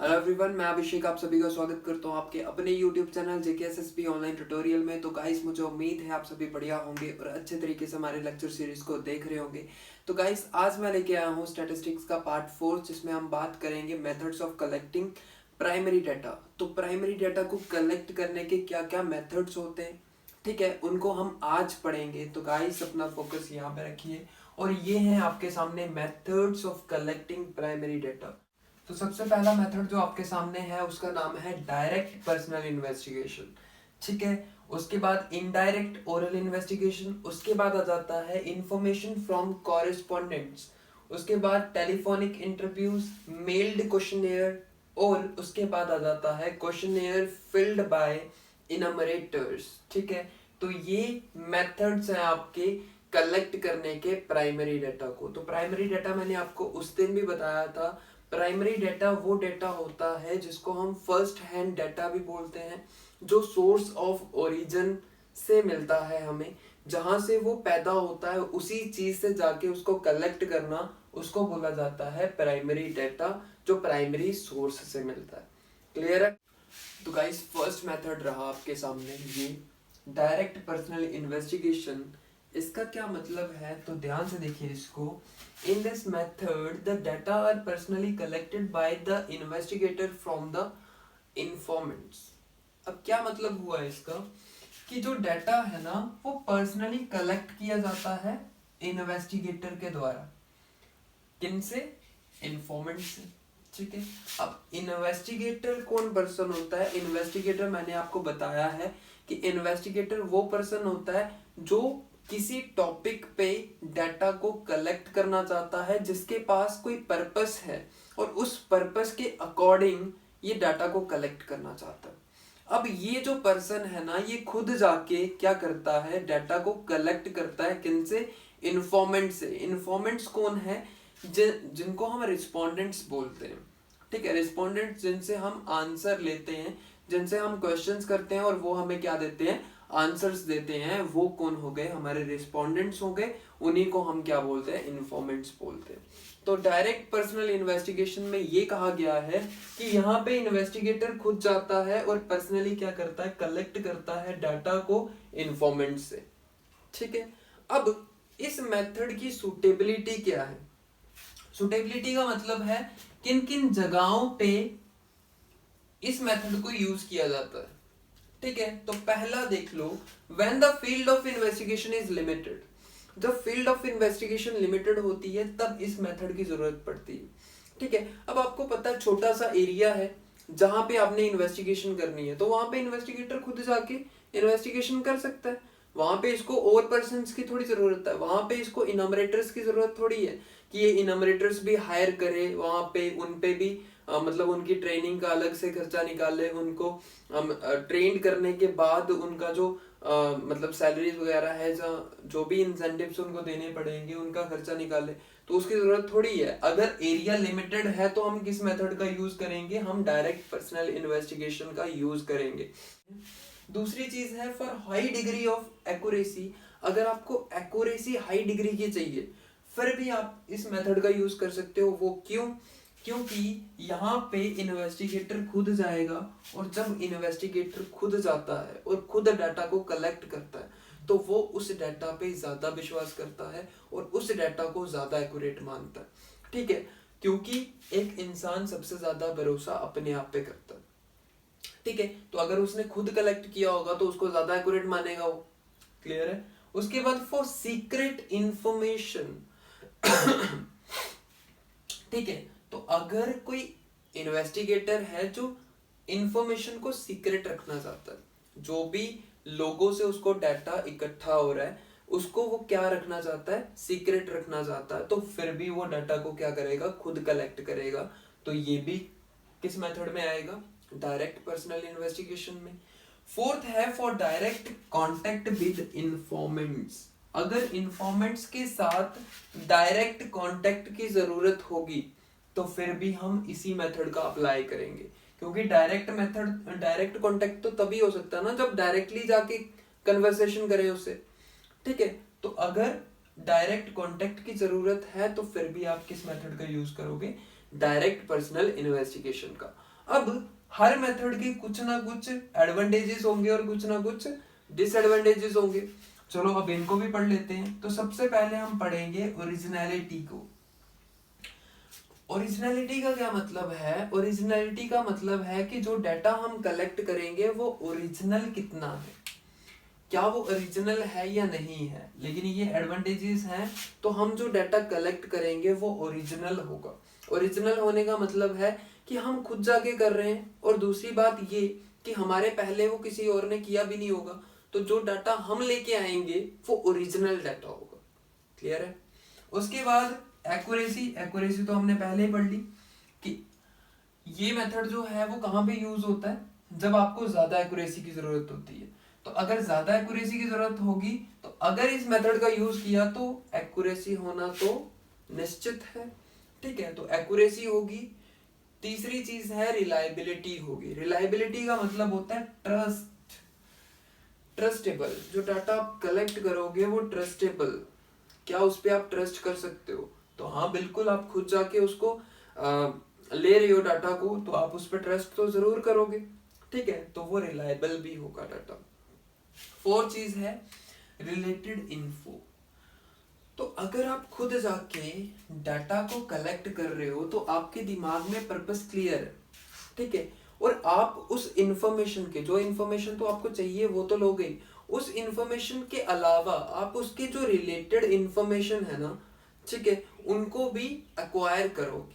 Hello everyone, मैं अभिषेक आप सभी का स्वागत करता हूं आपके अपने YouTube channel JKSSP online tutorial में। तो गाइस, मुझे उम्मीद है आप सभी बढ़िया होंगे और अच्छे तरीके से हमारे लेक्चर सीरीज को देख रहे होंगे। तो गाइस, आज मैं लेके आया हूं स्टैटिस्टिक्स का पार्ट 4, जिसमें हम बात करेंगे methods of collecting primary data. तो प्राइमरी डाटा को कलेक्ट करने के क्या क्या मेथड्स होते हैं, ठीक है, उनको हम आज पढ़ेंगे। तो गाइस, अपना फोकस यहाँ पे रखिए और ये हैं आपके सामने methods of collecting primary data. तो सबसे पहला मेथड जो आपके सामने है उसका नाम है डायरेक्ट पर्सनल इन्वेस्टिगेशन, ठीक है। उसके बाद इनडायरेक्ट ओरल इन्वेस्टिगेशन, उसके बाद आ जाता है इंफॉर्मेशन फ्रॉम कॉरेस्पॉन्डेंट्स, उसके बाद टेलीफोनिक इंटरव्यूज, मेल्ड क्वेश्चनेयर, और उसके बाद आ जाता है क्वेश्चनेयर फिल्ड बाय इनमरेटर्स, ठीक है। तो ये मेथड्स हैं आपके कलेक्ट करने के प्राइमरी डाटा को। तो प्राइमरी डाटा मैंने आपको उस दिन भी बताया था, प्राइमरी डाटा वो डाटा होता है जिसको हम फर्स्ट हैंड डाटा भी बोलते हैं, जो सोर्स ऑफ ओरिजिन से मिलता है हमें, जहां से वो पैदा होता है उसी चीज से जाके उसको कलेक्ट करना, उसको बोला जाता है प्राइमरी डाटा, जो प्राइमरी सोर्स से मिलता है। क्लियर है? तो गाइस, फर्स्ट मेथड रहा आपके सामने ये डायरेक्ट पर्सनल इन्वेस्टिगेशन। इसका क्या मतलब है, तो ध्यान से देखिए इसको। In this method the data are personally collected by the investigator from the informants. अब क्या मतलब हुआ इसका, कि जो डाटा है ना वो पर्सनली कलेक्ट किया जाता है इन्वेस्टिगेटर के द्वारा। किनसे? इन्फॉर्मेंट से, ठीक है। अब इन्वेस्टिगेटर कौन पर्सन होता है? इन्वेस्टिगेटर मैंने आपको बताया है कि इन्वेस्टिगेटर वो पर्सन होता है जो किसी टॉपिक पे डाटा को कलेक्ट करना चाहता है, जिसके पास कोई पर्पस है और उस पर्पस के अकॉर्डिंग ये डाटा को कलेक्ट करना चाहता है। अब ये जो पर्सन है ना, ये खुद जाके क्या करता है, डाटा को कलेक्ट करता है। किनसे? इन्फॉर्मेंट से। इन्फॉर्मेंट्स कौन है? जिनको हम रिस्पोंडेंट्स बोलते हैं, ठीक है। रिस्पोंडेंट्स जिनसे हम आंसर लेते हैं, जिनसे हम क्वेश्चंस करते हैं और वो हमें क्या देते हैं, आंसर्स देते हैं, वो कौन हो गए? हमारे रिस्पोंडेंट्स हो गए। उन्हीं को हम क्या बोलते हैं? इन्फॉर्मेंट्स बोलते हैं। तो डायरेक्ट पर्सनल इन्वेस्टिगेशन में ये कहा गया है कि यहाँ पे इन्वेस्टिगेटर खुद जाता है और पर्सनली क्या करता है, कलेक्ट करता है डाटा को इन्फॉर्मेंट से, ठीक है। अब इस मेथड की सुटेबिलिटी क्या है? सुटेबिलिटी का मतलब है किन किन जगहों पे इस मेथड को यूज किया जाता है, ठीक है। तो पहला देख लो, when the field of investigation is limited. जब फील्ड ऑफ इन्वेस्टिगेशन लिमिटेड होती है तब इस मेथड की जरूरत पड़ती है, ठीक है। अब आपको पता है छोटा सा एरिया है जहां पे आपने इन्वेस्टिगेशन करनी है, तो वहां पे इन्वेस्टिगेटर खुद जाके इन्वेस्टिगेशन कर सकता है। वहां पे इसको और पर्सन्स की थोड़ी जरूरत है, वहां पे इसको इनमरेटर्स की जरूरत थोड़ी है कि ये इनमरेटर्स भी हायर करे, वहां पे उन पे भी मतलब उनकी ट्रेनिंग का अलग से खर्चा निकाले, उनको ट्रेन करने के बाद उनका जो मतलब सैलरीज वगैरह है, जो भी इंसेंटिव्स उनको देने पड़ेंगे, उनका खर्चा निकाले, तो उसकी जरूरत थोड़ी है। अगर एरिया लिमिटेड है तो हम किस मेथड का यूज करेंगे? हम डायरेक्ट पर्सनल इन्वेस्टिगेशन का यूज करेंगे। दूसरी चीज है for high degree of accuracy. अगर आपको एक्यूरेसी हाई डिग्री की चाहिए फिर भी आप इस मेथड का यूज कर सकते हो। वो क्यों? क्योंकि यहाँ पे इन्वेस्टिगेटर खुद जाएगा, और जब इन्वेस्टिगेटर खुद जाता है और खुद डाटा को कलेक्ट करता है तो वो उस डाटा पे ज्यादा विश्वास करता है और उस डाटा को ज्यादा एक्यूरेट मानता है, ठीक है। क्योंकि एक इंसान सबसे ज्यादा भरोसा अपने आप पे करता है, ठीक है। तो अगर उसने खुद कलेक्ट किया होगा तो उसको ज्यादा एक्यूरेट मानेगा वो। क्लियर है? उसके बाद फॉर सीक्रेट इंफॉर्मेशन, ठीक है। तो अगर कोई इन्वेस्टिगेटर है जो इंफॉर्मेशन को सीक्रेट रखना चाहता है, जो भी लोगों से उसको डाटा इकट्ठा हो रहा है उसको वो क्या रखना चाहता है, सीक्रेट रखना चाहता है, तो फिर भी वो डाटा को क्या करेगा, खुद कलेक्ट करेगा। तो ये भी किस मेथड में आएगा? डायरेक्ट पर्सनल इन्वेस्टिगेशन में। फोर्थ है for direct contact with informants. अगर इन्फॉर्मेंट्स के साथ डायरेक्ट कांटेक्ट की जरूरत होगी तो फिर भी हम इसी मेथड का अप्लाई करेंगे, क्योंकि डायरेक्ट कांटेक्ट तो तभी हो सकता है ना जब डायरेक्टली जाके कन्वर्सेशन करें उससे, ठीक है। तो अगर डायरेक्ट कांटेक्ट की जरूरत है तो फिर भी आप किस मेथड का यूज करोगे? डायरेक्ट पर्सनल इन्वेस्टिगेशन का। अब हर मेथड के कुछ ना कुछ एडवांटेजेस होंगे और कुछ ना कुछ डिसएडवांटेजेस होंगे। चलो अब इनको भी पढ़ लेते हैं। तो सबसे पहले हम पढ़ेंगे ओरिजिनलिटी को। ओरिजिनलिटी का क्या मतलब है? ओरिजिनलिटी का मतलब है कि जो डाटा हम कलेक्ट करेंगे वो ओरिजिनल कितना है, क्या वो ओरिजिनल है या नहीं है। लेकिन ये एडवांटेजेस हैं, तो हम जो डाटा कलेक्ट करेंगे वो ओरिजिनल होगा। ओरिजिनल होने का मतलब है कि हम खुद जाके कर रहे हैं, और दूसरी बात ये कि हमारे पहले वो किसी और ने किया भी नहीं होगा, तो जो डाटा हम लेके आएंगे वो ओरिजिनल डाटा होगा। क्लियर है? उसके बाद एक्यूरेसी। एक्यूरेसी तो हमने पहले ही पढ़ ली कि ये मेथड जो है वो कहाँ पे यूज होता है, जब आपको ज्यादा एक्यूरेसी की जरूरत होती है। तो अगर ज्यादा एक्यूरेसी की जरूरत होगी तो अगर इस मेथड का यूज किया तो एक्यूरेसी होना तो निश्चित है। ठीक है, तो एक्यूरेसी होगी। तीसरी चीज है रिलायबिलिटी होगी। रिलायबिलिटी का मतलब होता है ट्रस्ट, ट्रस्टेबल। जो डाटा आप कलेक्ट करोगे वो ट्रस्टेबल, क्या उस पर आप ट्रस्ट कर सकते हो? तो हाँ बिल्कुल, आप खुद जाके उसको ले रहे हो डाटा को, तो आप उस पर ट्रस्ट तो जरूर करोगे। ठीक है, तो वो रिलायबल भी होगा डाटा। फोर्थ चीज है रिलेटेड इन्फो। तो अगर आप खुद जाके डाटा को कलेक्ट कर रहे हो तो आपके दिमाग में पर्पस क्लियर है। ठीक है, और आप उस इंफॉर्मेशन के, जो इंफॉर्मेशन तो आपको चाहिए वो तो लोगे ही, उस इंफॉर्मेशन के अलावा आप उसके जो रिलेटेड इंफॉर्मेशन है ना, ठीक है, उनको भी एक्वायर करोगे।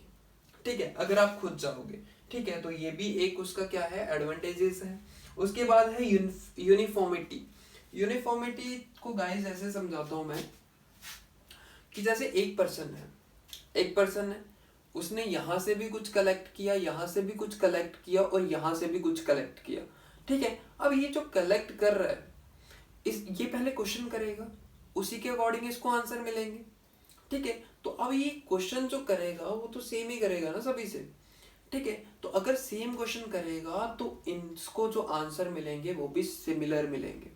ठीक है, अगर आप खुद जाओगे। ठीक है, तो ये भी एक उसका क्या है, एडवांटेजेस है। उसके बाद है यूनिफॉर्मिटी। यूनिफॉर्मिटी को गाइस ऐसे समझाता हूं मैं कि जैसे एक पर्सन है, उसने यहां से भी कुछ कलेक्ट किया, यहां से भी कुछ कलेक्ट किया और यहां से भी कुछ कलेक्ट किया। ठीक है, अब ये जो कलेक्ट कर रहा है, ये पहले क्वेश्चन करेगा, उसी के अकॉर्डिंग इसको आंसर मिलेंगे। ठीक है, तो अब ये क्वेश्चन जो करेगा वो तो सेम ही करेगा ना सभी से। ठीक है, तो अगर सेम क्वेश्चन करेगा तो इनको जो आंसर मिलेंगे वो भी सिमिलर मिलेंगे।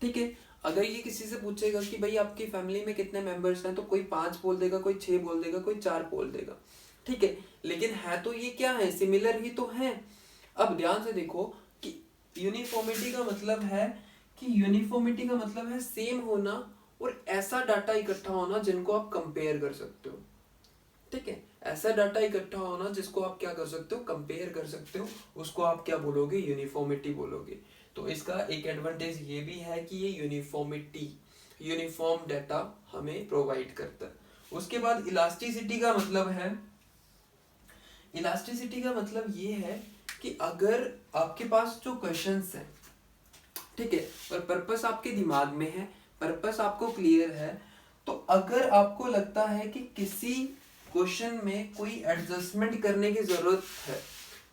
ठीक है, अगर ये किसी से पूछेगा कि भाई आपकी फैमिली में कितने मेंबर्स हैं, तो कोई 5 बोल देगा, कोई 6 बोल देगा, कोई 4 बोल देगा। ठीक है, लेकिन है तो ये क्या है, सिमिलर ही तो है। अब ध्यान से देखो कि यूनिफॉर्मिटी का मतलब है सेम होना और ऐसा डाटा इकट्ठा होना जिनको आप कंपेयर कर सकते हो। ठीक है, ऐसा डाटा इकट्ठा होना जिसको आप क्या कर सकते हो, कंपेयर कर सकते हो, उसको आप क्या बोलोगे, यूनिफॉर्मिटी बोलोगे। तो इसका एक एडवांटेज ये भी है कि ये यूनिफॉर्म डाटा हमें प्रोवाइड करता है। उसके बाद इलास्टिसिटी का मतलब ये है कि अगर आपके पास जो क्वेश्चंस हैं, ठीक है, और पर्पस आपके दिमाग में है, पर्पस आपको क्लियर है, तो अगर आपको लगता है कि किसी क्वेश्चन में कोई एडजस्टमेंट करने की जरूरत है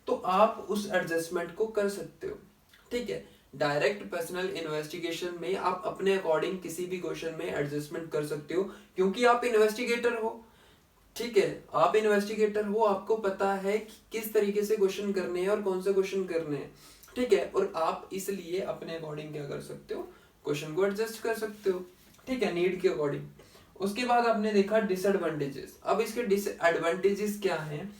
तो आप उस एडजस्टमेंट को कर सकते हो। ठीक है, डायरेक्ट पर्सनल इन्वेस्टिगेशन में आप अपने अकॉर्डिंग किसी भी क्वेश्चन में एडजस्टमेंट कर सकते हो, क्योंकि आप इन्वेस्टिगेटर हो। ठीक है, आप इन्वेस्टिगेटर हो, आपको पता है कि किस तरीके से क्वेश्चन करने हैं और कौन से क्वेश्चन करने हैं। ठीक है, और आप इसलिए अपने अकॉर्डिंग क्या कर सकते हो, क्वेश्चन को एडजस्ट कर सकते हो। ठीक है, नीड के अकॉर्डिंग। उसके बाद आपने देखा डिसएडवांटेजेस। अब इसके डिसएडवांटेजेस क्या हैं,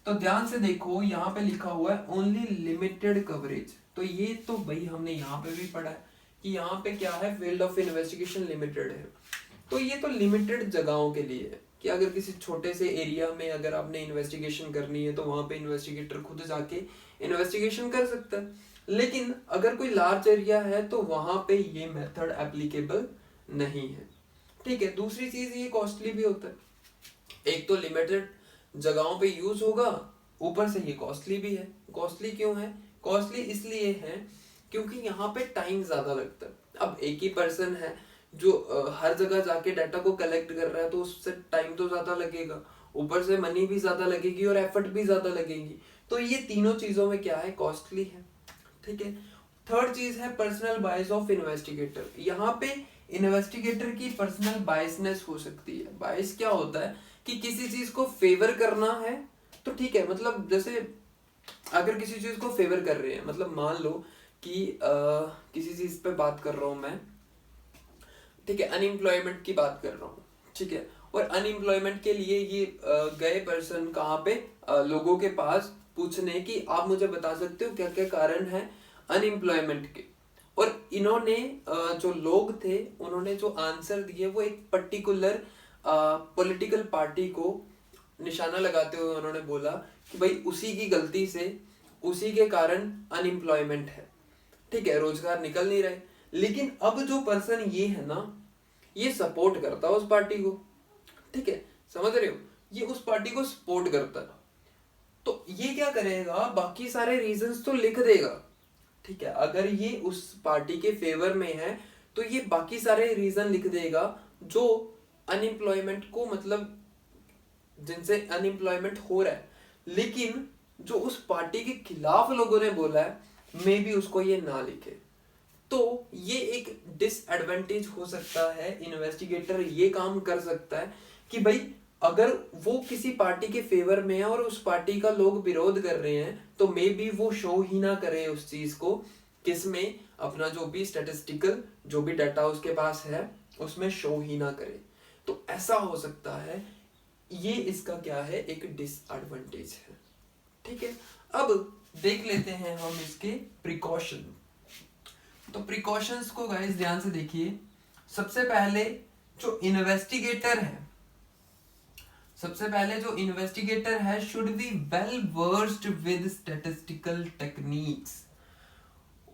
तो ध्यान से देखो, यहाँ पे लिखा हुआ है ओनली लिमिटेड कवरेज। तो ये तो भाई हमने यहाँ पे भी पढ़ा है कि यहाँ पे क्या है, फील्ड ऑफ इन्वेस्टिगेशन लिमिटेड है। तो ये तो लिमिटेड जगहों के लिए है कि अगर किसी छोटे से एरिया में अगर आपने इन्वेस्टिगेशन करनी है तो वहां पे इन्वेस्टिगेटर खुद जाके इन्वेस्टिगेशन कर सकता है। लेकिन अगर कोई लार्ज एरिया है तो वहां पे ये मेथड एप्लीकेबल नहीं है। ठीक है, दूसरी चीज ये कॉस्टली भी होता है। एक तो लिमिटेड जगहों पे यूज होगा, ऊपर से ये कॉस्टली भी है। कॉस्टली क्यों है? कॉस्टली इसलिए है क्योंकि यहाँ पे टाइम ज्यादा लगता है। अब एक ही पर्सन है जो हर जगह जाके डाटा को कलेक्ट कर रहा है, तो उससे टाइम तो ज्यादा लगेगा, ऊपर से मनी भी ज्यादा लगेगी और एफर्ट भी ज्यादा लगेगी। तो ये तीनों चीजों में क्या है, कॉस्टली है। ठीक है, थर्ड चीज है पर्सनल बायस ऑफ इन्वेस्टिगेटर। यहाँ पे इन्वेस्टिगेटर की पर्सनल बायसनेस हो सकती है। बायस क्या होता है कि किसी चीज को फेवर करना है तो ठीक है, मतलब जैसे अगर किसी चीज को फेवर कर रहे हैं, मतलब मान लो कि किसी चीज पे बात कर रहा हूं मैं, ठीक है, अनएम्प्लॉयमेंट की बात कर रहा हूँ। ठीक है, और अनएम्प्लॉयमेंट के लिए ये गए पर्सन कहाँ पे, लोगों के पास पूछने कि आप मुझे बता सकते हो क्या क्या कारण है अनएम्प्लॉयमेंट के। और इन्होंने जो लोग थे उन्होंने जो आंसर दिए वो एक पर्टिकुलर पॉलिटिकल पार्टी को निशाना लगाते हुए उन्होंने बोला कि भाई उसी की गलती से, उसी के कारण अनएम्प्लॉयमेंट है। ठीक है, रोजगार निकल नहीं रहे। लेकिन अब जो पर्सन ये है ना, ये सपोर्ट करता है उस पार्टी को। ठीक है, समझ रहे हो, ये उस पार्टी को सपोर्ट करता है। तो ये क्या करेगा, बाकी सारे रीजंस तो लिख देगा। ठीक है, अगर ये उस पार्टी के फेवर में है तो ये बाकी सारे रीजन लिख देगा जो अनएम्प्लॉयमेंट को, मतलब जिनसे अनएम्प्लॉयमेंट हो रहा है। लेकिन जो उस पार्टी के खिलाफ लोगों ने बोला है, मे बी उसको ये ना लिखे। तो ये एक डिसएडवांटेज हो सकता है। इन्वेस्टिगेटर ये काम कर सकता है कि भाई अगर वो किसी पार्टी के फेवर में है और उस पार्टी का लोग विरोध कर रहे हैं तो मे बी वो शो ही ना करे उस चीज को, किसमें, अपना जो भी स्टैटिस्टिकल जो भी डाटा उसके पास है उसमें शो ही ना करे। तो ऐसा हो सकता है, ये इसका क्या है, एक डिसएडवांटेज है। ठीक है, अब देख लेते हैं हम इसके प्रिकॉशन। तो प्रिकॉशंस को गाइस ध्यान से देखिए। सबसे पहले जो इन्वेस्टिगेटर है should be well versed with statistical techniques.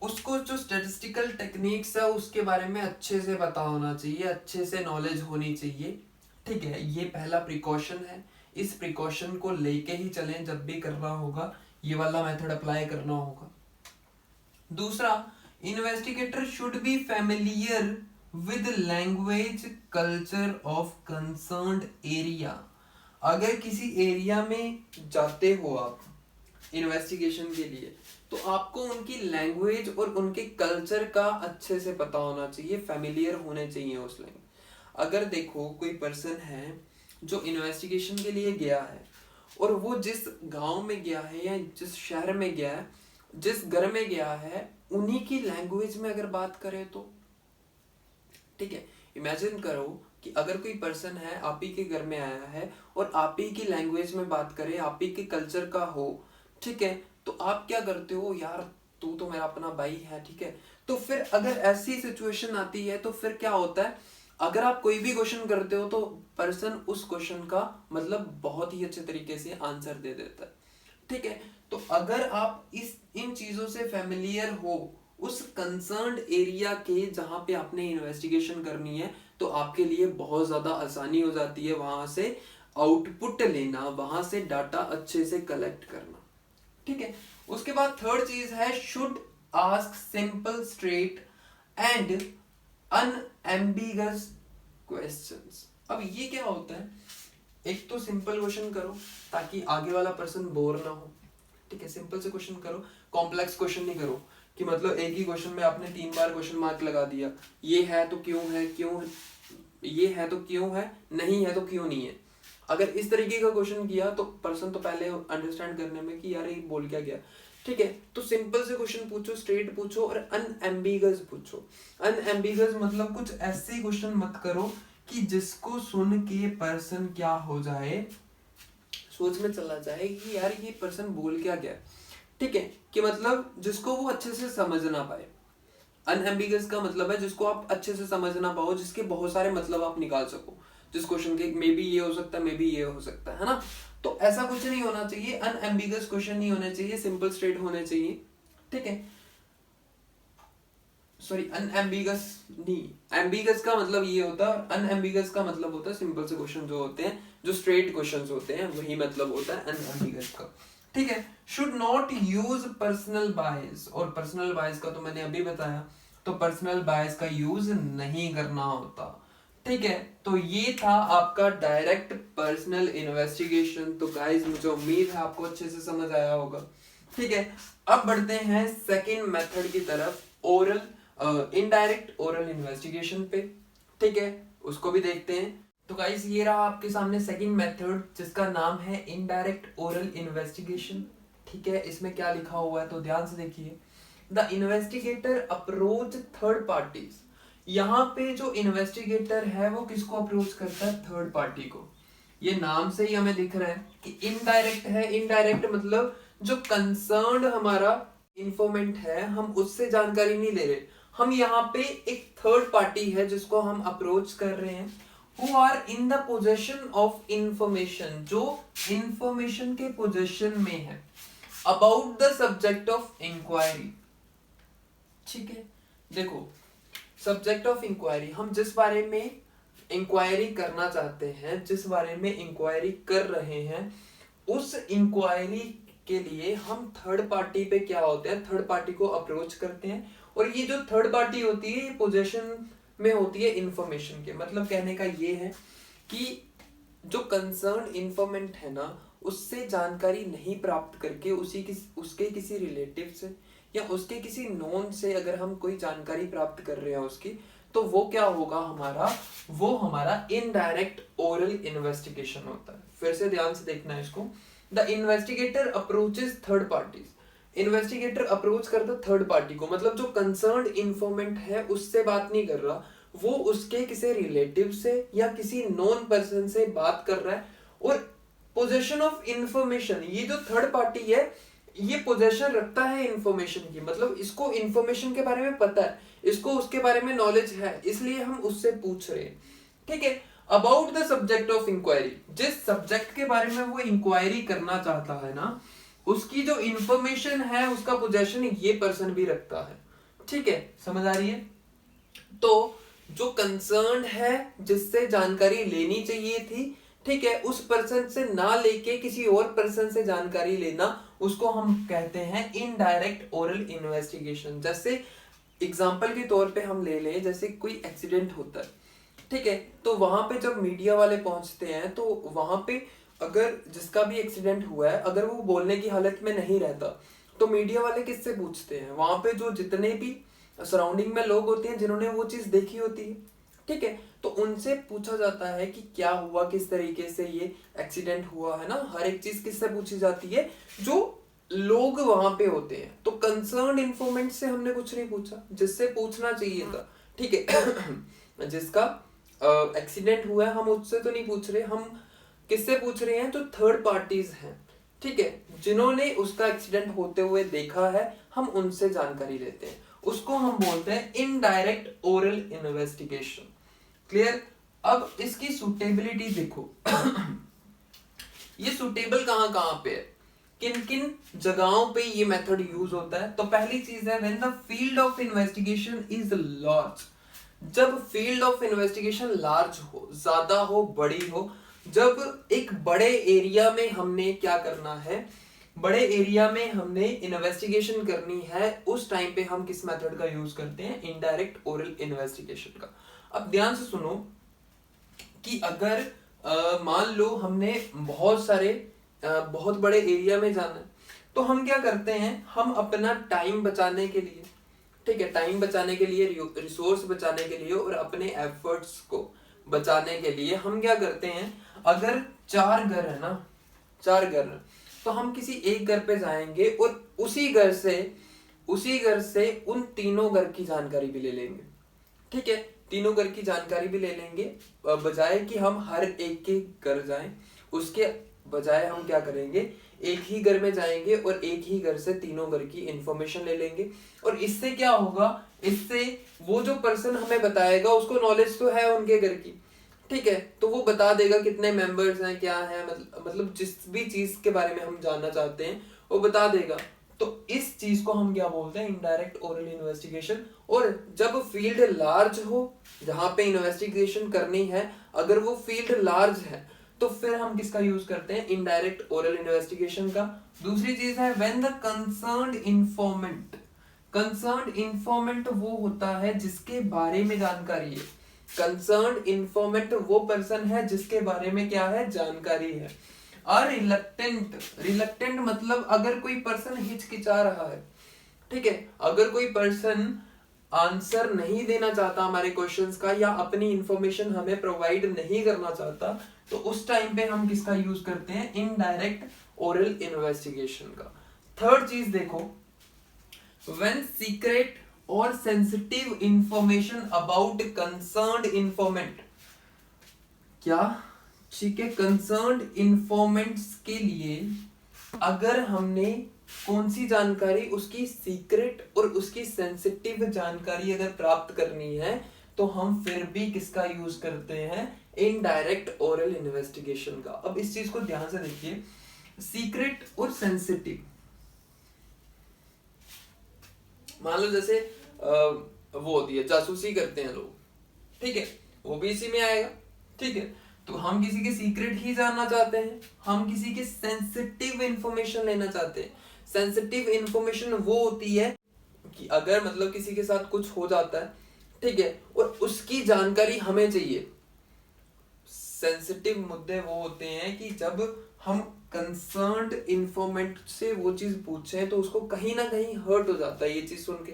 उसको जो स्टैटिस्टिकल टेक्निक्स है उसके बारे में अच्छे से पता होना चाहिए, अच्छे से नॉलेज होनी चाहिए। ठीक है, ये पहला प्रिकॉशन है। इस प्रिकॉशन को लेके ही चलें, जब भी करना होगा ये वाला मेथड अप्लाई करना होगा। दूसरा, investigator should be familiar with language culture of concerned area. अगर किसी एरिया में जाते हो आप इन्वेस्टिगेशन के लिए तो आपको उनकी लैंग्वेज और उनके कल्चर का अच्छे से पता होना चाहिए, फैमिलियर होने चाहिए उस लैंग्वेज। अगर देखो कोई पर्सन है जो इन्वेस्टिगेशन के लिए गया है और वो जिस गांव में गया है या जिस शहर में गया है, जिस घर में गया है, उन्हीं की लैंग्वेज में अगर बात करें तो ठीक है, इमेजिन करो कि अगर कोई पर्सन है आप ही के घर में आया है और आप ही की लैंग्वेज में बात करे, आप ही के कल्चर का हो। ठीक है, तो आप क्या करते हो, यार तू तो मेरा अपना भाई है। ठीक है, तो फिर अगर ऐसी सिचुएशन आती है तो फिर क्या होता है, अगर आप कोई भी क्वेश्चन करते हो तो पर्सन उस क्वेश्चन का मतलब बहुत ही अच्छे तरीके से आंसर दे देता है। ठीक है, तो अगर आप इन चीजों से फैमिलियर हो उस कंसर्न्ड एरिया के जहां पे आपने इन्वेस्टिगेशन करनी है, तो आपके लिए बहुत ज्यादा आसानी हो जाती है वहां से आउटपुट लेना, वहां से डाटा अच्छे से कलेक्ट करना। ठीक है, उसके बाद थर्ड चीज है should ask simple, straight and unambiguous questions. अब ये क्या होता है, एक तो सिंपल क्वेश्चन करो ताकि आगे वाला पर्सन बोर ना हो। ठीक है, सिंपल से क्वेश्चन करो, कॉम्प्लेक्स क्वेश्चन नहीं करो कि मतलब एक ही क्वेश्चन में आपने 3 बार क्वेश्चन मार्क लगा दिया, ये है तो क्यों है, क्यों है, ये है तो क्यों है, नहीं है तो क्यों नहीं है। अगर इस तरीके का क्वेश्चन किया तो पर्सन तो पहले अंडरस्टैंड करने में कि यार ये बोल क्या गया। ठीक है, तो सिंपल से क्वेश्चन पूछो, स्ट्रेट पूछो और अनएम्बिगस पूछो। अनएम्बिगस मतलब कुछ ऐसे क्वेश्चन मत करो कि जिसको सुन के पर्सन क्या हो जाए, सोच में चला जाए कि यार ये पर्सन बोल क्या गया। ठीक है, कि मतलब जिसको वो अच्छे से समझ ना पाए। अनएम्बिगस का मतलब है जिसको आप अच्छे से समझ ना पाओ, जिसके बहुत सारे मतलब आप निकाल सको, जिस क्वेश्चन के मे बी ये हो सकता है, मे बी ये हो सकता है ना। तो ऐसा कुछ नहीं होना चाहिए, अनएम्बिगस क्वेश्चन नहीं होने चाहिए, सिंपल स्ट्रेट होने चाहिए। ठीक है, सॉरी अनएम्बिगस नहीं, एम्बिगस का मतलब ये होता है, अनएम्बिगस का मतलब होता है सिंपल से क्वेश्चन जो होते हैं, जो स्ट्रेट क्वेश्चंस होते हैं, वही मतलब होता है अनएम्बिगस का। ठीक है, should not use personal bias, और पर्सनल बायस का तो मैंने अभी बताया, तो पर्सनल बायस का यूज नहीं करना होता। ठीक है, तो ये था आपका डायरेक्ट पर्सनल इन्वेस्टिगेशन। तो गाइस मुझे उम्मीद है आपको अच्छे से समझ आया होगा। ठीक है, अब बढ़ते हैं सेकंड मेथड की तरफ, ओरल इनडायरेक्ट ओरल इन्वेस्टिगेशन पे। ठीक है, उसको भी देखते हैं। तो गाइस ये रहा आपके सामने सेकंड मेथड जिसका नाम है इनडायरेक्ट ओरल इन्वेस्टिगेशन। ठीक है, इसमें क्या लिखा हुआ है तो ध्यान से देखिए। The investigator approach third parties. यहाँ पे जो इन्वेस्टिगेटर है वो किसको अप्रोच करता है, थर्ड पार्टी को। ये नाम से ही हमें दिख रहा है कि इनडायरेक्ट है। इनडायरेक्ट मतलब जो कंसर्न्ड हमारा इंफॉर्मेंट है हम उससे जानकारी नहीं ले रहे, हम यहाँ पे एक थर्ड पार्टी है जिसको हम अप्रोच कर रहे हैं, who are in the possession of information, जो इंफॉर्मेशन के पोजेशन में है, about the subject of inquiry। ठीक है, देखो सब्जेक्ट ऑफ इंक्वायरी, हम जिस बारे में इंक्वायरी करना चाहते हैं, जिस बारे में इंक्वायरी कर रहे हैं, उस इंक्वायरी के लिए हम थर्ड पार्टी पे क्या होते हैं, थर्ड पार्टी को अप्रोच करते हैं। और ये जो थर्ड पार्टी होती है ये पोजीशन में होती है इंफॉर्मेशन के। मतलब कहने का ये है कि जो कंसर्न इंफॉर्मेंट है ना, उससे जानकारी नहीं प्राप्त करके उसके किसी रिलेटिव से या उसके किसी नोन से अगर हम कोई जानकारी प्राप्त कर रहे हैं उसकी, तो वो क्या होगा हमारा, वो हमारा इनडायरेक्ट ओरल इन्वेस्टिगेशन होता है। फिर से ध्यान से देखना है इसको। The investigator approaches third parties, investigator approach करता थर्ड पार्टी को, मतलब जो कंसर्न्ड इंफॉर्मेंट है उससे बात नहीं कर रहा, वो उसके किसी रिलेटिव से या किसी नॉन पर्सन से बात कर रहा है। और पोजेशन ऑफ इंफॉर्मेशन, ये जो थर्ड पार्टी है ये पोजेशन रखता है इंफॉर्मेशन की, मतलब इसको इंफॉर्मेशन के बारे में पता है, इसको उसके बारे में नॉलेज है, इसलिए हम उससे पूछ रहे हैं। ठीक है, about the subject of inquiry, जिस सब्जेक्ट के बारे में वो इंक्वायरी करना चाहता है ना, उसकी जो इंफॉर्मेशन है उसका पोजेशन ये पर्सन भी रखता है। ठीक है, समझ आ रही है। तो जो कंसर्न है, जिससे जानकारी लेनी चाहिए थी, ठीक है, उस पर्सन से ना लेके किसी और पर्सन से जानकारी लेना, उसको हम कहते हैं इनडायरेक्ट ओरल इन्वेस्टिगेशन। जैसे एग्जांपल के तौर पे हम ले लें, जैसे कोई एक्सीडेंट होता है, ठीक है, तो वहां पे जब मीडिया वाले पहुंचते हैं तो वहां पे अगर जिसका भी एक्सीडेंट हुआ है अगर वो बोलने की हालत में नहीं रहता, तो मीडिया वाले किससे पूछते हैं, वहां पे जो जितने भी सराउंडिंग में लोग होते हैं जिन्होंने वो चीज देखी होती है, ठीक है, तो उनसे पूछा जाता है कि क्या हुआ, किस तरीके से ये एक्सीडेंट हुआ, है ना। हर एक चीज किससे पूछी जाती है, जो लोग वहां पे होते हैं। तो कंसर्न इन्फॉर्मेंट से हमने कुछ नहीं पूछा, जिससे पूछना चाहिए था, ठीक है जिसका एक्सीडेंट हुआ है हम उससे तो नहीं पूछ रहे, हम किससे पूछ रहे हैं, जो थर्ड पार्टीज हैं, ठीक है, जिन्होंने उसका एक्सीडेंट होते हुए देखा है, हम उनसे जानकारी लेते हैं, उसको हम बोलते हैं इनडायरेक्ट ओरल इन्वेस्टिगेशन। क्लियर। अब इसकी सुटेबिलिटी देखो ये सुटेबल कहां कहां पे है, किन किन जगहों पे ये मेथड यूज होता है। तो पहली चीज है when the field of investigation is large, जब फील्ड ऑफ इन्वेस्टिगेशन लार्ज हो, ज्यादा हो, बड़ी हो, जब एक बड़े एरिया में हमने क्या करना है, बड़े एरिया में हमने इन्वेस्टिगेशन करनी है, उस टाइम पे हम किस मेथड का यूज करते हैं, इनडायरेक्ट ओरल इन्वेस्टिगेशन का। अब ध्यान से सुनो कि अगर मान लो हमने बहुत बड़े एरिया में जाना है, तो हम क्या करते हैं, हम अपना टाइम बचाने के लिए, ठीक है, टाइम बचाने के लिए, रिसोर्स बचाने के लिए और अपने एफर्ट्स को बचाने के लिए हम क्या करते हैं, अगर 4 घर है ना, 4 घर, तो हम किसी एक घर पे जाएंगे और उसी घर से उन तीनों घर की जानकारी भी ले लेंगे। ठीक है, तीनों घर की जानकारी भी ले लेंगे, बजाय कि हम हर एक के घर जाएं, उसके बजाय हम क्या करेंगे, एक ही घर में जाएंगे और एक ही घर से तीनों घर की इंफॉर्मेशन ले लेंगे। और इससे क्या होगा, इससे वो जो पर्सन हमें बताएगा उसको नॉलेज तो है उनके घर की, ठीक है, तो वो बता देगा कितने मेंबर्स हैं, क्या है, मतलब जिस भी चीज के बारे में हम जानना चाहते हैं वो बता देगा। तो इस चीज को हम क्या बोलते हैं, इनडायरेक्ट ओरल इन्वेस्टिगेशन। और जब फील्ड लार्ज हो, जहां पे इन्वेस्टिगेशन करनी है, अगर वो फील्ड लार्ज है तो फिर हम किसका यूज करते हैं, इनडायरेक्ट ओरल इन्वेस्टिगेशन का। दूसरी चीज है when the concerned informant, concerned informant वो होता है जिसके बारे में जानकारी है, कंसर्न्ड इन्फॉर्मेंट वो पर्सन है जिसके बारे में क्या है, जानकारी है। और रिलक्टेंट मतलब अगर कोई पर्सन हिचकिचा रहा है, ठीक है, अगर कोई पर्सन आंसर नहीं देना चाहता हमारे क्वेश्चंस का या अपनी इंफॉर्मेशन हमें प्रोवाइड नहीं करना चाहता, तो उस टाइम पे हम किसका यूज करते हैं, इनडायरेक्ट ओरल इन्वेस्टिगेशन का। थर्ड चीज देखो, व्हेन सीक्रेट और sensitive information about concerned informant, क्या, ठीक है, कंसर्न्ड इन्फॉर्मेंट्स के लिए अगर हमने कौन सी जानकारी, उसकी सीक्रेट और उसकी सेंसिटिव जानकारी अगर प्राप्त करनी है तो हम फिर भी किसका यूज करते हैं, इनडायरेक्ट ओरल इन्वेस्टिगेशन का। अब इस चीज को ध्यान से देखिए, सीक्रेट और सेंसिटिव, मान लो जैसे वो होती है जासूसी करते हैं लोग, ठीक है, वो भी इसी में आएगा, ठीक है। तो हम किसी के सीक्रेट ही जानना चाहते हैं, हम किसी के सेंसिटिव इंफॉर्मेशन लेना चाहते हैं। सेंसिटिव इंफॉर्मेशन वो होती है कि अगर मतलब किसी के साथ कुछ हो जाता है, ठीक है, और उसकी जानकारी हमें चाहिए। सेंसिटिव मुद्दे वो होते हैं कि जब हम कंसर्न्ड इंफॉर्मेंट से वो चीज पूछे तो उसको कहीं ना कहीं हर्ट हो जाता है ये चीज सुन के,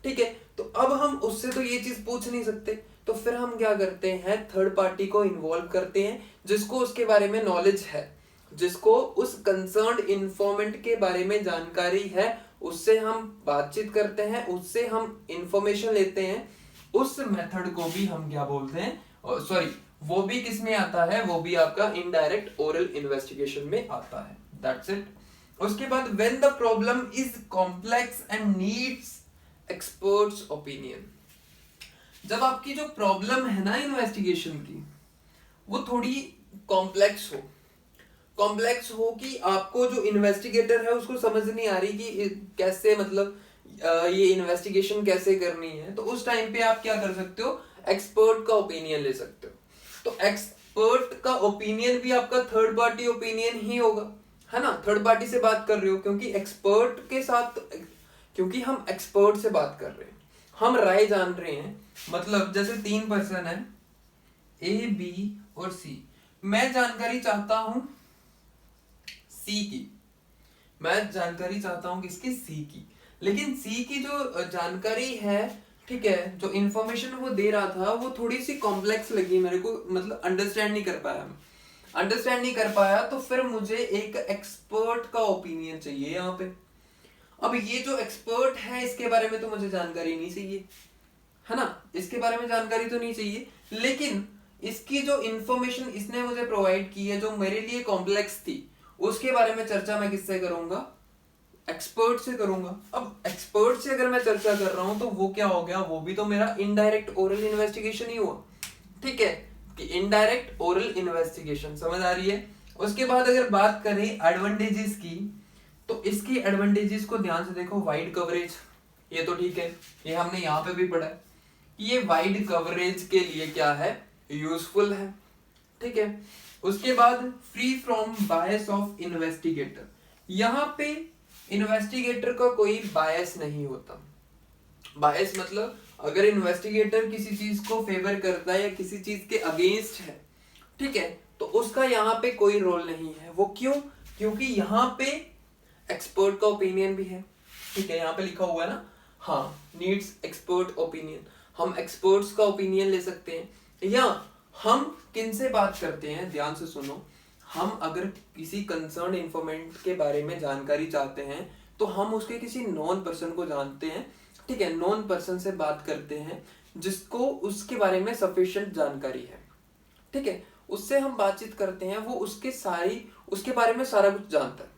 ठीक है। तो अब हम उससे तो ये चीज पूछ नहीं सकते, तो फिर हम क्या करते हैं, थर्ड पार्टी को इन्वॉल्व करते हैं जिसको उसके बारे में नॉलेज है, जिसको उस कंसर्न्ड इंफॉर्मेंट के बारे में जानकारी है, उससे हम बातचीत करते हैं, उससे हम इंफॉर्मेशन लेते हैं। उस मेथड को भी हम क्या बोलते हैं, सॉरी, वो भी किस में आता है, वो भी आपका इनडायरेक्ट ओरल इन्वेस्टिगेशन में आता है। That's it. उसके बाद when the problem is complex and needs experts opinion, जब आपकी जो प्रॉब्लम है ना इन्वेस्टिगेशन की, वो थोड़ी कॉम्प्लेक्स हो, कॉम्प्लेक्स हो कि आपको जो इन्वेस्टिगेटर है उसको समझ नहीं आ रही कि कैसे मतलब ये इन्वेस्टिगेशन कैसे करनी है, तो उस टाइम पे आप क्या कर सकते हो, एक्सपर्ट का ओपिनियन ले सकते हो। तो एक्सपर्ट का ओपिनियन भी आपका थर्ड पार्टी ओपिनियन ही होगा, है ना, थर्ड पार्टी से बात कर रहे हो, क्योंकि एक्सपर्ट के साथ, क्योंकि हम एक्सपर्ट से बात कर रहे हैं, हम राय जान रहे हैं। मतलब जैसे 3 पर्सन है, ए बी और सी, मैं जानकारी चाहता हूं सी की, मैं जानकारी चाहता हूं किसकी, सी की, लेकिन सी की जो जानकारी है, ठीक है, जो इंफॉर्मेशन वो दे रहा था वो थोड़ी सी कॉम्प्लेक्स लगी मेरे को, मतलब अंडरस्टैंड नहीं कर पाया, अंडरस्टैंड नहीं कर पाया, तो फिर मुझे एक एक्सपर्ट का ओपिनियन चाहिए यहाँ पे। अब ये जो एक्सपर्ट है इसके बारे में तो मुझे जानकारी नहीं चाहिए, है ना, इसके बारे में जानकारी तो नहीं चाहिए, लेकिन इसकी जो इंफॉर्मेशन इसने मुझे प्रोवाइड की है जो मेरे लिए कॉम्प्लेक्स थी, उसके बारे में चर्चा मैं किससे करूंगा, एक्सपर्ट से करूंगा। अब एक्सपर्ट से अगर मैं चर्चा कर रहा हूं तो वो क्या हो गया, वो भी तो मेरा इनडायरेक्ट ओरल इन्वेस्टिगेशन ही हुआ, ठीक है, कि इनडायरेक्ट ओरल इन्वेस्टिगेशन, समझ आ रही है। उसके बाद अगर बात करें एडवांटेजेस की, तो इसकी एडवांटेजेस को ध्यान से देखो, वाइड कवरेज, ये तो ठीक है, ये हमने यहाँ पे भी पढ़ा है, ये वाइड कवरेज के लिए क्या है, यूजफुल है, ठीक है। उसके बाद free from bias of investigator, यहाँ पे इन्वेस्टिगेटर का कोई बायस नहीं होता। बायस मतलब अगर इन्वेस्टिगेटर किसी चीज को फेवर करता है या किसी चीज के अगेंस्ट है, ठीक है, तो उसका यहाँ पे कोई रोल नहीं है। वो क्यों, क्योंकि यहाँ पे एक्सपर्ट का ओपिनियन भी है, ठीक है, यहाँ पे लिखा हुआ है ना, हाँ, नीड्स एक्सपर्ट ओपिनियन, हम एक्सपर्ट्स का ओपिनियन ले सकते हैं। या हम किन से बात करते हैं, ध्यान से सुनो, हम अगर किसी कंसर्न इंफॉर्मेंट के बारे में जानकारी चाहते हैं तो हम उसके किसी नॉन पर्सन को जानते हैं, ठीक है, नॉन पर्सन से बात करते हैं जिसको उसके बारे में सफिशिएंट जानकारी है, ठीक है, उससे हम बातचीत करते हैं, वो उसके बारे में सारा कुछ जानता है।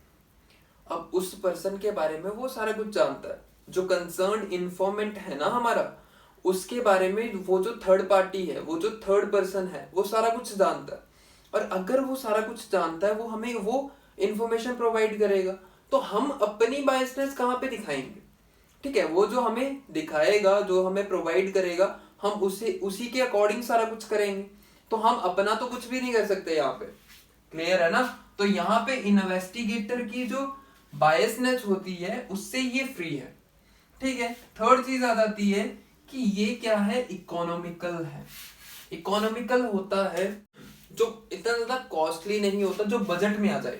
अब उस पर्सन के बारे में वो सारा कुछ जानता है, जो कंसर्न इंफॉर्मेंट है ना हमारा, उसके बारे में वो जो थर्ड पार्टी है, वो जो थर्ड पर्सन है, वो सारा कुछ जानता है। और अगर वो सारा कुछ जानता है, वो हमें वो इंफॉर्मेशन प्रोवाइड करेगा, तो हम अपनी बायसनेस कहाँ पे दिखाएंगे, ठीक है, वो जो हमें दिखाएगा, जो हमें प्रोवाइड करेगा, हम उसी के अकॉर्डिंग सारा कुछ करेंगे, तो हम अपना तो कुछ भी नहीं कर सकते यहाँ पे, क्लियर है ना। तो यहाँ पे इन्वेस्टिगेटर की जो बायसनेस होती है उससे ये फ्री है, ठीक है। थर्ड चीज आ जाती है कि ये क्या है, इकोनॉमिकल है। इकोनॉमिकल होता है जो इतना ज्यादा कॉस्टली नहीं होता, जो बजट में आ जाए।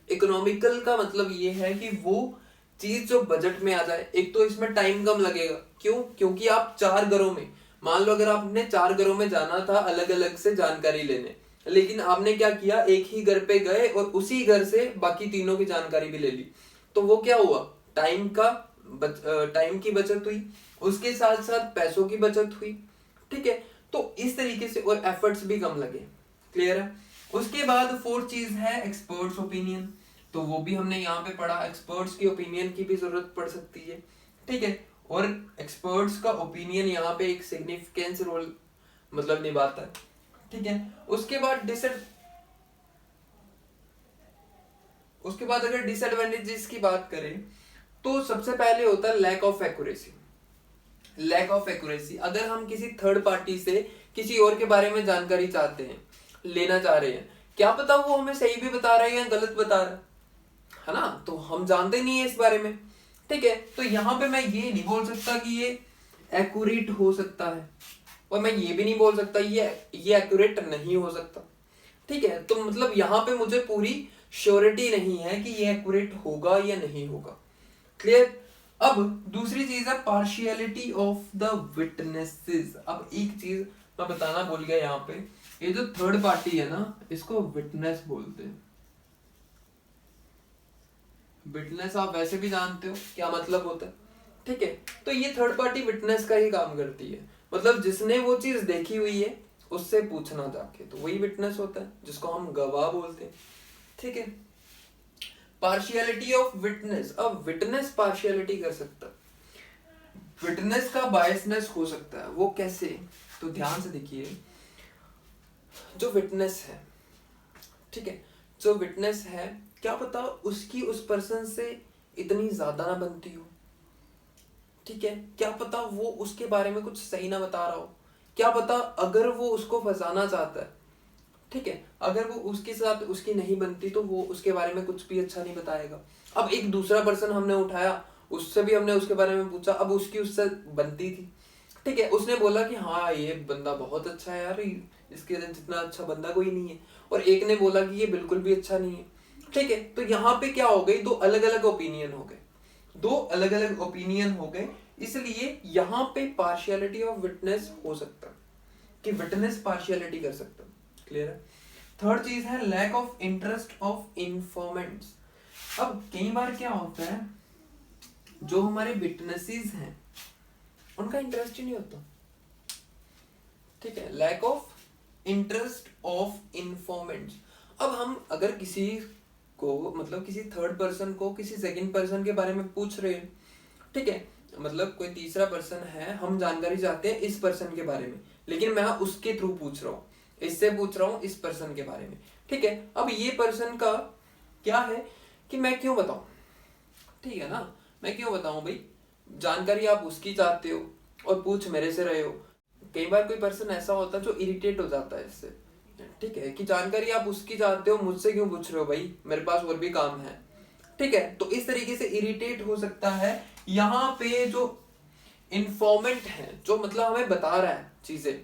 इकोनॉमिकल का मतलब ये है कि वो चीज जो बजट में आ जाए। एक तो इसमें टाइम कम लगेगा, क्यों, क्योंकि आप 4 घरों में, मान लो अगर आपने 4 घरों में जाना था अलग अलग से जानकारी लेने, लेकिन आपने क्या किया, एक ही घर पे गए और उसी घर से बाकी तीनों की जानकारी भी ले ली, तो वो क्या हुआ, टाइम की बचत हुई, उसके साथ साथ पैसों की बचत हुई, ठीक है। तो इस तरीके से, और एफर्ट्स भी कम लगे, क्लियर है। उसके बाद फोर्थ चीज है एक्सपर्ट्स ओपिनियन। तो वो भी हमने यहाँ पे पढ़ा। एक्सपर्ट्स की ओपिनियन की भी जरूरत पड़ सकती है, ठीक है, और एक्सपर्ट्स का ओपिनियन यहाँ पे एक सिग्निफिकेंस रोल मतलब निभाता है, ठीक है। उसके बाद अगर डिसएडवांटेजेस की बात करें तो सबसे पहले होता है lack of accuracy. Lack of accuracy, अगर हम किसी थर्ड पार्टी से किसी और के बारे में जानकारी चाहते हैं, लेना चाह रहे हैं, क्या पता वो हमें सही भी बता रहा है या गलत बता रहा है ना, तो हम जानते नहीं है इस बारे में, ठीक है। तो यहाँ पे मैं ये नहीं बोल सकता कि ये एक्यूरेट हो सकता है, और मैं ये भी नहीं बोल सकता ये एक्यूरेट नहीं हो सकता, ठीक है। तो मतलब यहाँ पे मुझे पूरी श्योरिटी नहीं है कि ये एक्यूरेट होगा या नहीं होगा, क्लियर। अब दूसरी चीज है पार्शियलिटी ऑफ द विटनेसेस। अब एक चीज मैं बताना भूल गया यहाँ पे, ये जो थर्ड पार्टी है ना, इसको विटनेस बोलते हैं। विटनेस आप वैसे भी जानते हो क्या मतलब होता है, ठीक है। तो ये थर्ड पार्टी विटनेस का ही काम करती है, मतलब जिसने वो चीज देखी हुई है उससे पूछना जाके, तो वही विटनेस होता है जिसको हम गवाह बोलते हैं, ठीक है। पार्शियलिटी ऑफ विटनेस, अब विटनेस पार्शियलिटी कर सकता है, विटनेस का बायसनेस हो सकता है। वो कैसे, तो ध्यान से देखिए, जो विटनेस है, ठीक है, जो विटनेस है, क्या पता उसकी उस पर्सन से इतनी ज्यादा ना बनती हो, ठीक है, क्या पता वो उसके बारे में कुछ सही ना बता रहा हो, क्या पता अगर वो उसको फंसाना चाहता है, ठीक है, अगर वो उसके साथ उसकी नहीं बनती तो वो उसके बारे में कुछ भी अच्छा नहीं बताएगा। अब एक दूसरा पर्सन हमने उठाया, उससे भी हमने उसके बारे में पूछा, अब उसकी उससे बनती थी, ठीक है, उसने बोला कि हाँ ये बंदा बहुत अच्छा है यार, इसके जितना अच्छा बंदा कोई नहीं है, और एक ने बोला कि ये बिल्कुल भी अच्छा नहीं है, ठीक है। तो यहाँ पे क्या हो गई, दो अलग अलग ओपिनियन हो गए, दो अलग अलग ओपिनियन हो गए, इसलिए यहाँ पे पार्शियलिटी ऑफ विटनेस हो सकता है कि विटनेस पार्शियलिटी कर सकता है, क्लियर है। थर्ड चीज है lack of interest of informants. अब कई बार क्या होता है, जो हमारे विटनेसेस हैं उनका इंटरेस्ट ही नहीं होता, ठीक है, lack of interest of informants. अब हम अगर किसी को, मतलब किसी थर्ड पर्सन को किसी सेकंड पर्सन के बारे में पूछ रहे हैं, ठीक है, मतलब कोई तीसरा पर्सन है, हम जानकारी चाहते हैं इस पर्सन के बारे में, लेकिन मैं उसके थ्रू पूछ रहा हूँ, इससे पूछ रहा हूँ इस पर्सन के बारे में, ठीक है। अब ये पर्सन का क्या है कि मैं क्यों बताऊं, ठीक है ना, मैं क्यों बताऊं भाई, जानकारी आप उसकी चाहते हो और पूछ मेरे से रहे हो। कई बार कोई पर्सन ऐसा होता है जो इरिटेट हो जाता है इससे, ठीक है, कि जानकारी आप उसकी चाहते हो, मुझसे क्यों पूछ रहे हो भाई, मेरे पास और भी काम है, ठीक है। तो इस तरीके से इरिटेट हो सकता है। यहाँ पे जो इन्फॉर्मेंट है, जो मतलब हमें बता रहा है चीजें,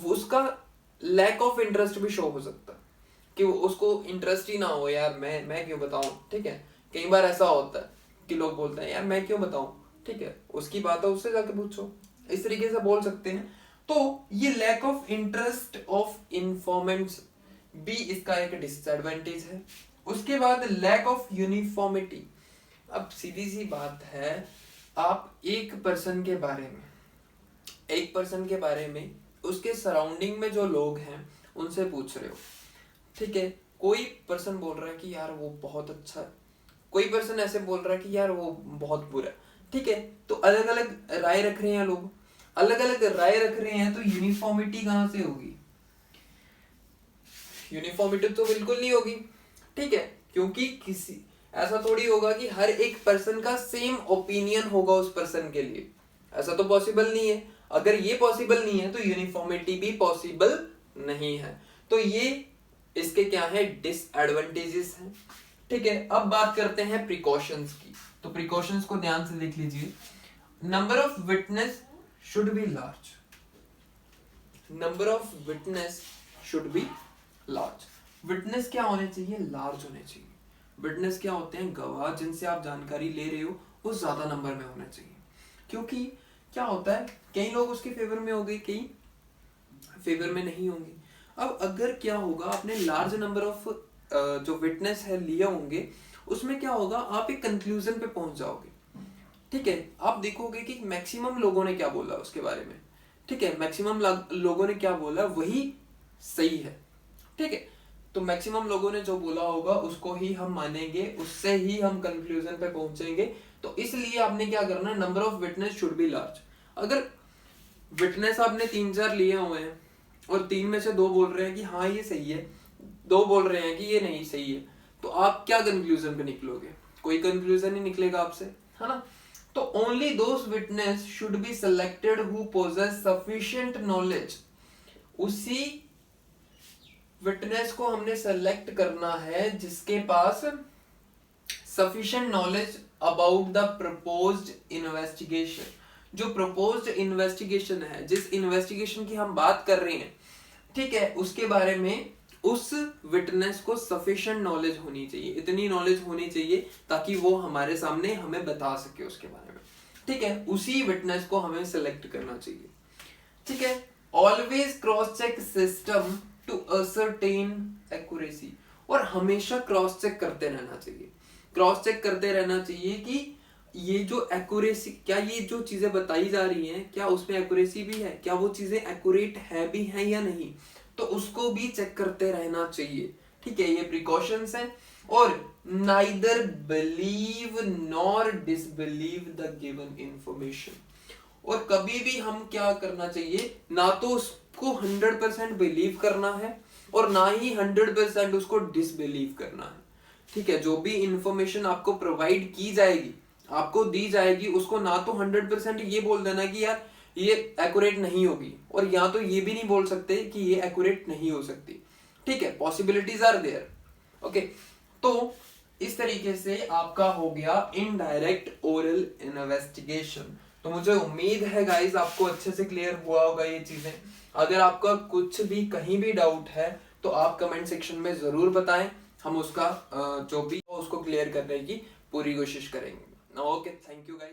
उसका लैक ऑफ इंटरेस्ट भी शो हो सकता है, कि उसको इंटरेस्ट ही ना हो, यार मैं क्यों बताऊं, ठीक है। कई बार ऐसा होता है कि लोग बोलते हैं यार मैं क्यों बताऊं, ठीक है, उसकी बात है उससे जाके पूछो, इस तरीके से बोल सकते हैं। तो ये lack of interest of informants भी इसका एक डिसएडवांटेज है। उसके बाद लैक ऑफ यूनिफॉर्मिटी। अब सीधी सी बात है, आप एक पर्सन के बारे में उसके सराउंडिंग में जो लोग हैं उनसे पूछ रहे हो, ठीक है। कोई पर्सन बोल रहा है कि यार वो बहुत अच्छा है, कोई पर्सन ऐसे बोल रहा है कि यार वो बहुत बुरा है, ठीक है। तो अलग अलग राय रख रहे हैं लोग, अलग अलग राय रख रहे हैं, तो यूनिफॉर्मिटी कहां से होगी, यूनिफॉर्मिटी तो बिल्कुल नहीं होगी, ठीक है, क्योंकि किसी ऐसा थोड़ी होगा कि हर एक पर्सन का सेम ओपिनियन होगा उस पर्सन के लिए, ऐसा तो पॉसिबल नहीं है। अगर ये पॉसिबल नहीं है तो यूनिफॉर्मिटी भी पॉसिबल नहीं है। तो ये इसके क्या है, डिसएडवांटेजेस हैं, ठीक है। अब बात करते हैं प्रिकॉशंस की, तो प्रिकॉशंस को ध्यान से देख लीजिए। Number of witness should B large, number of witness should B large. Witness क्या होने चाहिए, लार्ज होने चाहिए। विटनेस क्या होते हैं, गवाह, जिनसे आप जानकारी ले रहे हो वो ज्यादा नंबर में होना चाहिए, क्योंकि क्या होता है, कई लोग उसके फेवर में होंगे, कई फेवर में नहीं होंगे। अब अगर क्या होगा, आपने लार्ज नंबर ऑफ जो विटनेस है लिए होंगे, उसमें क्या होगा, आप एक कंक्लूजन पे पहुंच जाओगे, ठीक है। आप देखोगे कि मैक्सिमम लोगों ने क्या बोला उसके बारे में, ठीक है, मैक्सिमम लोगों ने क्या बोला वही सही है, ठीक है। तो मैक्सिमम लोगों ने जो बोला होगा उसको ही हम मानेंगे, उससे ही हम कंक्लूजन पे पहुंचेंगे। तो इसलिए आपने क्या करना है, number of witness should B large. अगर विटनेस आपने 3-4 लिए हुए हैं और 3 में से 2 बोल रहे हैं कि हाँ ये सही है, 2 बोल रहे हैं कि ये नहीं सही है, तो आप क्या कंक्लूजन पे निकलोगे? कोई कंक्लूजन नहीं निकलेगा आपसे, है ना। तो only those witness should be selected who possess sufficient knowledge. उसी विटनेस को हमने सेलेक्ट करना है जिसके पास sufficient knowledge about the proposed investigation. जो प्रपोज्ड इन्वेस्टिगेशन है, जिस इन्वेस्टिगेशन की हम बात कर रहे हैं, ठीक है, उसके बारे में उस विटनेस को सफिशिएंट नॉलेज होनी चाहिए, इतनी नॉलेज होनी चाहिए ताकि वो हमारे सामने हमें बता सके उसके बारे में, ठीक है। उसी विटनेस को हमें सेलेक्ट करना चाहिए, ठीक है। Always cross check system to ascertain accuracy. और हमेशा क्रॉस चेक करते रहना चाहिए, क्रॉस चेक करते रहना चाहिए कि ये जो एक्यूरेसी, क्या ये जो चीजें बताई जा रही हैं क्या उसमें एक्यूरेसी भी है, क्या वो चीजें एक्यूरेट है भी है या नहीं, तो उसको भी चेक करते रहना चाहिए, ठीक है। ये प्रिकॉशंस हैं। और neither believe nor disbelieve the given information. और कभी भी हम क्या करना चाहिए, ना तो उसको 100% बिलीव करना है और ना ही 100% उसको डिसबिलीव करना है, ठीक है। जो भी इंफॉर्मेशन आपको प्रोवाइड की जाएगी, आपको दी जाएगी, उसको ना तो 100% ये बोल देना कि यार ये एक्यूरेट नहीं होगी, और या तो ये भी नहीं बोल सकते कि ये एक्यूरेट नहीं हो सकती, ठीक है। Possibilities are there, okay. तो इस तरीके से आपका हो गया इनडायरेक्ट ओरल इन्वेस्टिगेशन। तो मुझे उम्मीद है गाइस आपको अच्छे से क्लियर हुआ होगा ये चीजें। अगर आपका कुछ भी कहीं भी डाउट है तो आप कमेंट सेक्शन में जरूर बताएं, हम उसका जो भी उसको क्लियर करने की पूरी कोशिश करेंगे। Okay, thank you guys.